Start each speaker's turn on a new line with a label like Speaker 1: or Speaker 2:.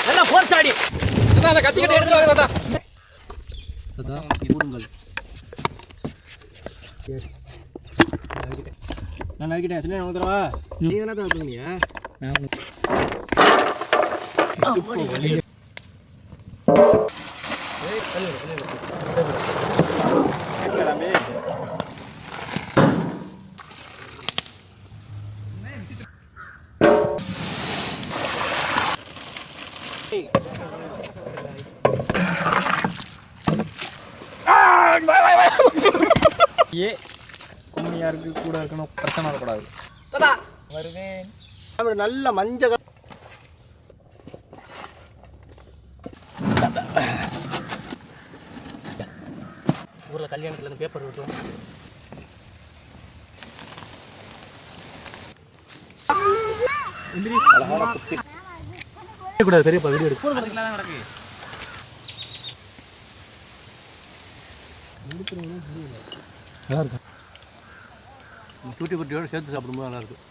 Speaker 1: நல்லா ஃபோர்ஸ் ஆடி அந்த கத்திக்கிட்ட எடுத்து வாங்க தாத்தா.
Speaker 2: தாத்தா போடுங்கள். நான் நறுக்கிட்டேன். சின்ன உதரவா நீ என்ன தான் பண்ணுவீங்க?
Speaker 1: ஏ கும்மியாருக்கு கூட இருக்கணும், பிரச்சனை வரக்கூடாது. வருவேன்.
Speaker 2: நல்ல மஞ்சள் ஊரில் கல்யாணத்தில் அந்த பேப்பர் விட்டோம். கூடாது பெரியப்பா வீடியோ எடுக்க
Speaker 1: நடக்கு.
Speaker 2: நல்லா இருக்கும். டூட்டி குட்டியோடு சேர்த்து சாப்பிடும்போது நல்லா இருக்கும்.